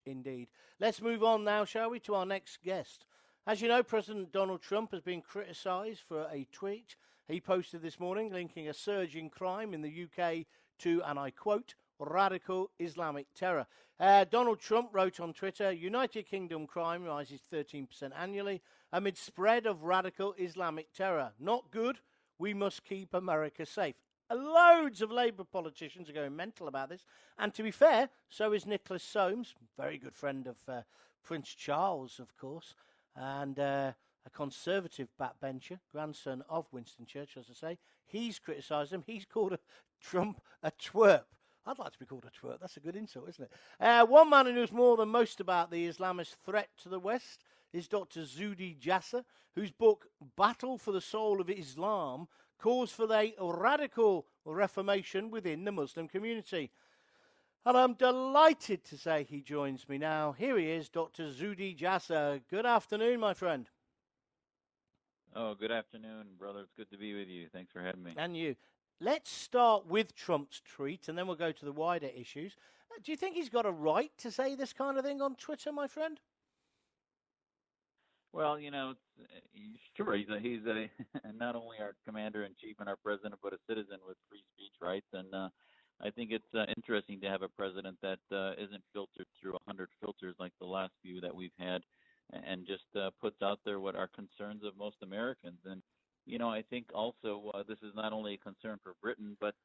indeed. Let's move on now, shall we, to our next guest. As you know, President Donald Trump has been criticised for a tweet he posted this morning linking a surge in crime in the UK to, and I quote, radical Islamic terror. Donald Trump wrote on Twitter, United Kingdom crime rises 13% annually amid spread of radical Islamic terror. Not good. We must keep America safe. Loads of Labour politicians are going mental about this. And to be fair, so is Nicholas Soames, very good friend of Prince Charles, of course, and a Conservative backbencher, grandson of Winston Churchill, as I say. He's criticised him. He's called Trump a twerp. I'd like to be called a twerp. That's a good insult, isn't it? One man who knows more than most about the Islamist threat to the West is Dr. Zuhdi Jasser, whose book, Battle for the Soul of Islam, calls for a radical reformation within the Muslim community. And I'm delighted to say he joins me now. Here he is, Dr. Zuhdi Jasser. Good afternoon, my friend. Oh, good afternoon, brother. It's good to be with you. Thanks for having me. And you. Let's start with Trump's tweet, and then we'll go to the wider issues. Do you think he's got a right to say this kind of thing on Twitter, my friend? Well, sure, he's not only our commander-in-chief and our president, but a citizen with free speech rights. And I think it's interesting to have a president that isn't filtered through 100 filters like the last few that we've had, and just puts out there what are concerns of most Americans. And I think also this is not only a concern for Britain, but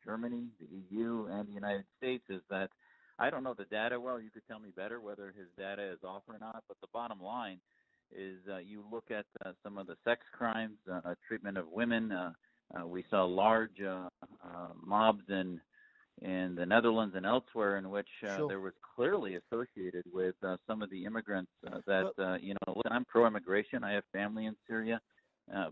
Germany, the EU, and the United States, is that I don't know the data well. You could tell me better whether his data is off or not, but the bottom line is you look at some of the sex crimes, treatment of women. We saw large mobs in the Netherlands and elsewhere in which there was clearly associated with some of the immigrants listen, I'm pro-immigration. I have family in Syria.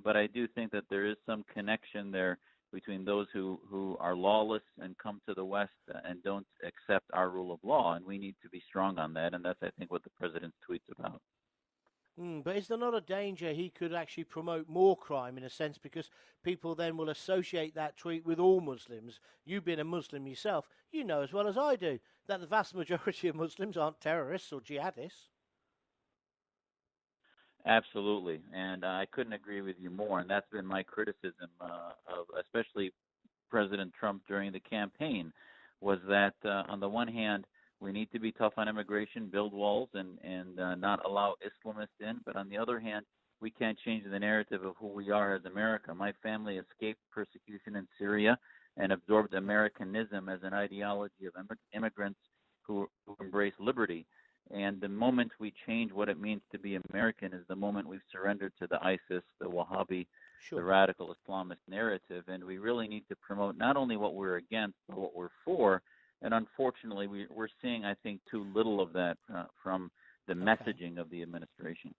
But I do think that there is some connection there between those who are lawless and come to the West and don't accept our rule of law, and we need to be strong on that, and that's, I think, what the president's tweet's about. But is there not a danger he could actually promote more crime in a sense, because people then will associate that tweet with all Muslims? You being a Muslim yourself, you know as well as I do that the vast majority of Muslims aren't terrorists or jihadists. Absolutely, and I couldn't agree with you more, and that's been my criticism of especially President Trump during the campaign, was that on the one hand, we need to be tough on immigration, build walls, and not allow Islamists in, but on the other hand, we can't change the narrative of who we are as America. My family escaped persecution in Syria and absorbed Americanism as an ideology of immigrants who embrace liberty. And the moment we change what it means to be American is the moment we've surrendered to the ISIS, the Wahhabi, the radical Islamist narrative. And we really need to promote not only what we're against, but what we're for. And unfortunately, we're seeing, I think, too little of that from the messaging of the administration.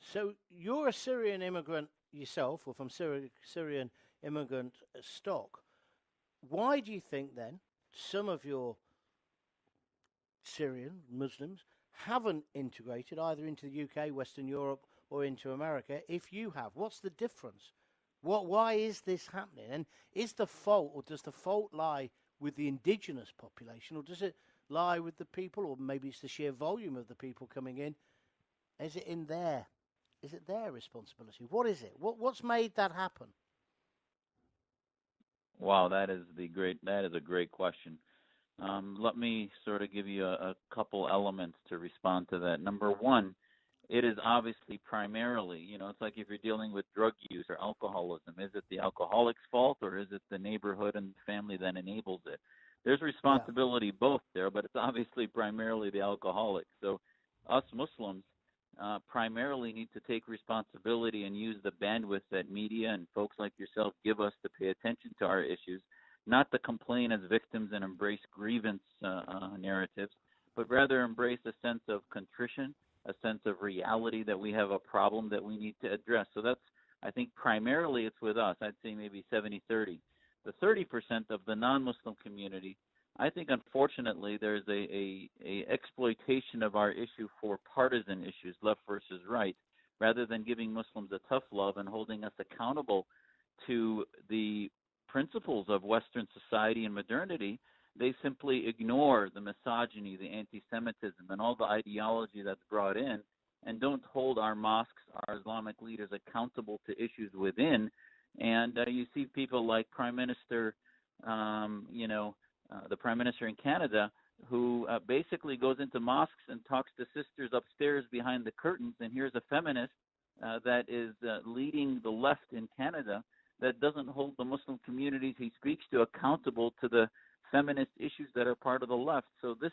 So you're a Syrian immigrant yourself, or from Syrian immigrant stock. Why do you think, then, some of your Syrian Muslims haven't integrated either into the UK, Western Europe, or into America? If you have, what's the difference? Why is this happening? And is the fault, or does the fault lie with the indigenous population, or does it lie with the people, or maybe it's the sheer volume of the people coming in? Is it in there? Is it their responsibility? What is it? What's made that happen? Wow, that is a great question. Let me sort of give you a couple elements to respond to that. Number one, it is obviously primarily, it's like if you're dealing with drug use or alcoholism, is it the alcoholic's fault, or is it the neighborhood and family that enables it? There's responsibility both there, but it's obviously primarily the alcoholic. So us Muslims primarily need to take responsibility and use the bandwidth that media and folks like yourself give us to pay attention to our issues, not to complain as victims and embrace grievance narratives, but rather embrace a sense of contrition, a sense of reality that we have a problem that we need to address. So that's, I think, primarily it's with us. I'd say maybe 70-30. The 30% of the non-Muslim community, I think, unfortunately, there's a exploitation of our issue for partisan issues, left versus right, rather than giving Muslims a tough love and holding us accountable to the principles of Western society and modernity. they simply ignore the misogyny, the anti-Semitism, and all the ideology that's brought in, and don't hold our mosques, our Islamic leaders accountable to issues within. And you see people like Prime Minister, the Prime Minister in Canada, who basically goes into mosques and talks to sisters upstairs behind the curtains. And here's a feminist that is leading the left in Canada that doesn't hold the Muslim communities he speaks to accountable to the feminist issues that are part of the left. So this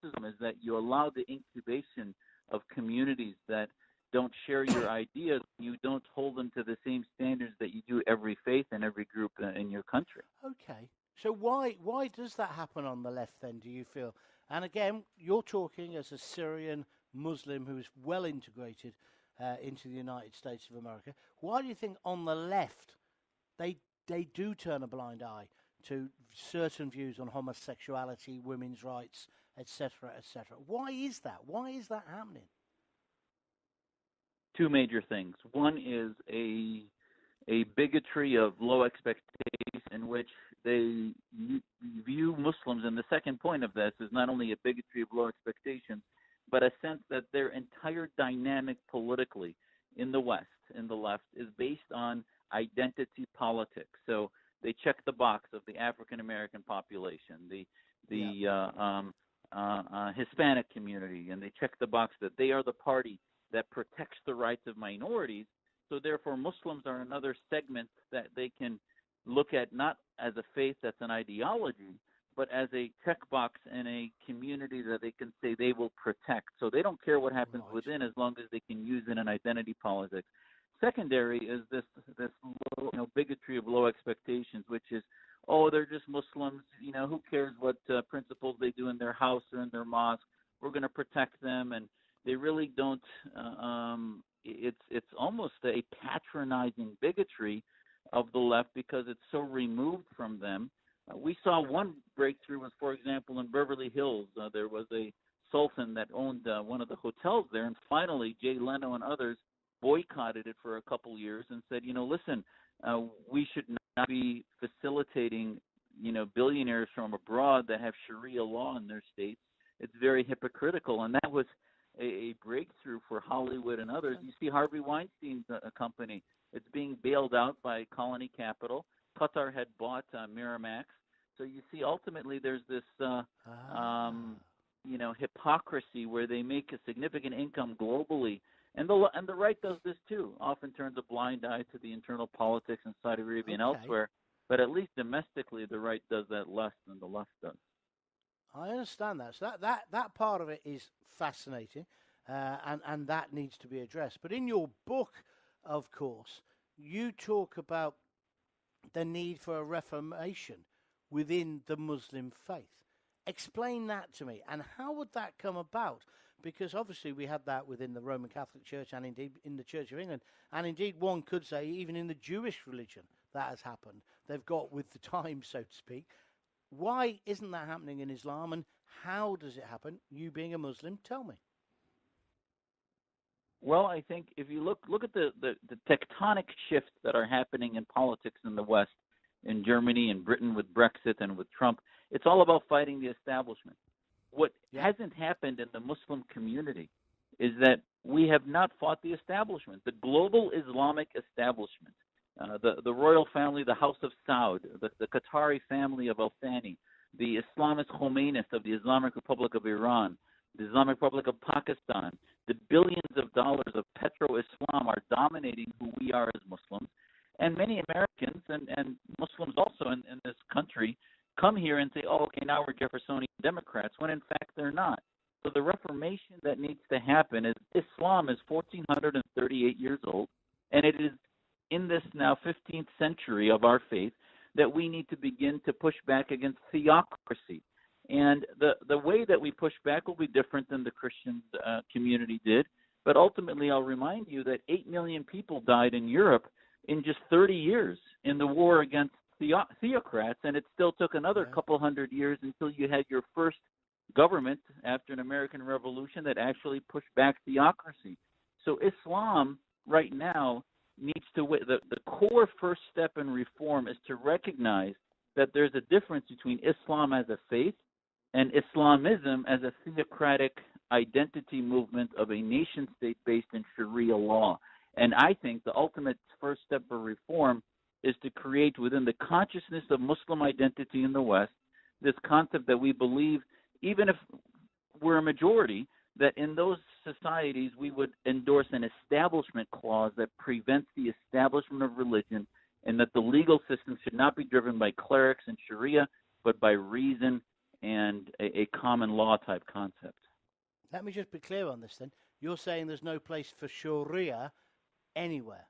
is that you allow the incubation of communities that don't share your ideas. You don't hold them to the same standards that you do every faith and every group in your country. Okay. So why does that happen on the left then, do you feel? And again, you're talking as a Syrian Muslim who's well integrated into the United States of America. Why do you think on the left they do turn a blind eye to certain views on homosexuality, women's rights, etc., etc.? Why is that? Why is that happening? Two major things. One is a bigotry of low expectations in which they view Muslims, and the second point of this is not only a bigotry of low expectations, but a sense that their entire dynamic politically in the West, in the left, is based on identity politics. So they check the box of the African American population, the Hispanic community, and they check the box that they are the party that protects the rights of minorities. So therefore, Muslims are another segment that they can look at not as a faith that's an ideology, but as a checkbox in a community that they can say they will protect. So they don't care what happens within as long as they can use it in identity politics. Secondary is this bigotry of low expectations, which is, they're just Muslims. Who cares what principles they do in their house or in their mosque? We're going to protect them, and they really don't. It's almost a patronizing bigotry of the left because it's so removed from them. We saw one breakthrough was, for example, in Beverly Hills. There was a sultan that owned one of the hotels there, and finally Jay Leno and others boycotted it for a couple years and said, listen, we should not be facilitating, billionaires from abroad that have Sharia law in their states. It's very hypocritical, and that was a breakthrough for Hollywood and others. You see Harvey Weinstein's company. It's being bailed out by Colony Capital. Qatar had bought Miramax. So you see, ultimately, there's this, hypocrisy where they make a significant income globally. And the right does this too, often turns a blind eye to the internal politics in Saudi Arabia and elsewhere. But at least domestically, the right does that less than the left does. I understand that. So that part of it is fascinating, and that needs to be addressed. But in your book, of course, you talk about the need for a reformation within the Muslim faith. Explain that to me, and how would that come about? Because obviously we had that within the Roman Catholic Church and indeed in the Church of England, and indeed one could say even in the Jewish religion that has happened. They've got with the times, so to speak. Why isn't that happening in Islam, and how does it happen? You being a Muslim, tell me. Well, I think if you look at the tectonic shifts that are happening in politics in the West, in Germany and Britain with Brexit and with Trump, it's all about fighting the establishment. What hasn't happened in the Muslim community is that we have not fought the establishment, the global Islamic establishment, the royal family, the House of Saud, the Qatari family of Al Thani, the Islamist Khomeinis of the Islamic Republic of Iran, the Islamic Republic of Pakistan. The billions of dollars of petro-Islam are dominating who we are as Muslims. And many Americans and Muslims also in this country come here and say, now we're Jeffersonian Democrats, when in fact they're not. So the reformation that needs to happen is Islam is 1,438 years old, and it is in this now 15th century of our faith that we need to begin to push back against theocracy. And the way that we push back will be different than the Christian community did. But ultimately, I'll remind you that 8 million people died in Europe in just 30 years in the war against theocrats, and it still took another couple hundred years until you had your first government after an American Revolution that actually pushed back theocracy. So Islam right now needs to the core first step in reform is to recognize that there's a difference between Islam as a faith and Islamism as a theocratic identity movement of a nation state based in Sharia law. And I think the ultimate first step for reform is to create within the consciousness of Muslim identity in the West this concept that we believe, even if we're a majority, that in those societies we would endorse an establishment clause that prevents the establishment of religion, and that the legal system should not be driven by clerics and Sharia, but by reason and a common law type concept. Let me just be clear on this then. You're saying there's no place for Sharia anywhere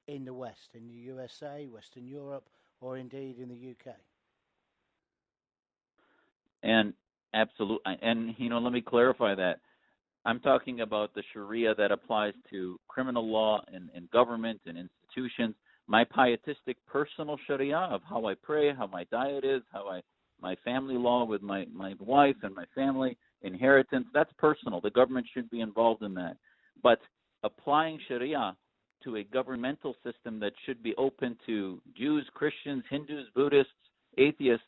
in the West, in the USA, Western Europe, or indeed in the UK? And absolutely, and let me clarify that. I'm talking about the Sharia that applies to criminal law and government and institutions. My pietistic personal Sharia of how I pray, how my diet is, my family law with my wife and my family, inheritance, that's personal. The government should be involved in that. But applying Sharia to a governmental system that should be open to Jews, Christians, Hindus, Buddhists, atheists,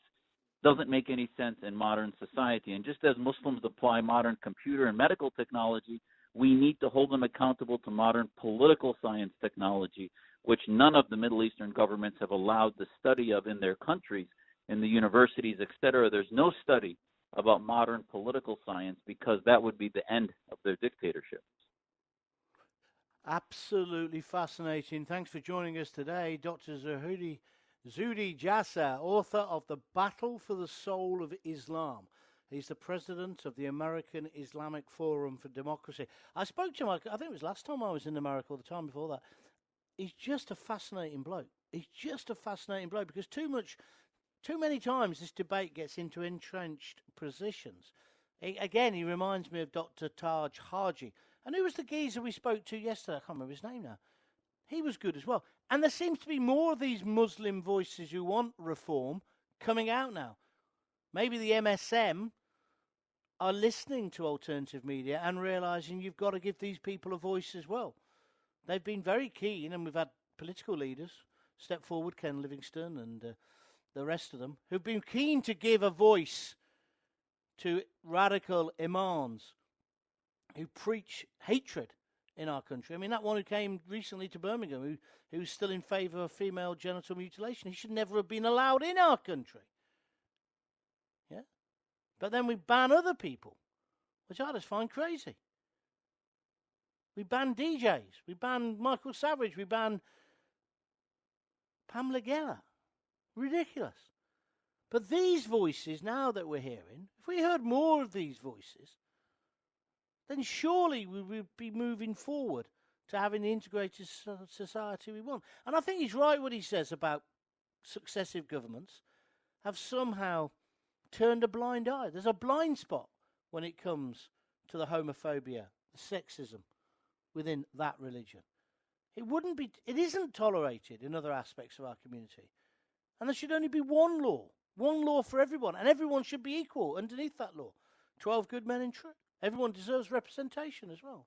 doesn't make any sense in modern society. And just as Muslims apply modern computer and medical technology, we need to hold them accountable to modern political science technology, which none of the Middle Eastern governments have allowed the study of in their countries, in the universities, etc. There's no study about modern political science because that would be the end of their dictatorship. Absolutely fascinating. Thanks for joining us today, Dr. Zuhdi Jasser, author of The Battle for the Soul of Islam. He's the president of the American Islamic Forum for Democracy. I spoke to him, I think it was last time I was in America or the time before that. He's just a fascinating bloke. He's just a fascinating bloke because too many times this debate gets into entrenched positions. Again, he reminds me of Dr. Taj Haji. And who was the geezer we spoke to yesterday? I can't remember his name now. He was good as well. And there seems to be more of these Muslim voices who want reform coming out now. Maybe the MSM are listening to alternative media and realising you've got to give these people a voice as well. They've been very keen, and we've had political leaders step forward, Ken Livingstone and the rest of them, who've been keen to give a voice to radical imams who preach hatred in our country. I mean, that one who came recently to Birmingham, who's still in favour of female genital mutilation, he should never have been allowed in our country. Yeah? But then we ban other people, which I just find crazy. We ban DJs, we ban Michael Savage, we ban Pamela Geller. Ridiculous. But these voices now that we're hearing, if we heard more of these voices, then surely we would be moving forward to having the integrated society we want. And I think he's right what he says about successive governments have somehow turned a blind eye. There's a blind spot when it comes to the homophobia, the sexism within that religion. It isn't tolerated in other aspects of our community. And there should only be one law for everyone, and everyone should be equal underneath that law. 12 good men in truth. Everyone deserves representation as well.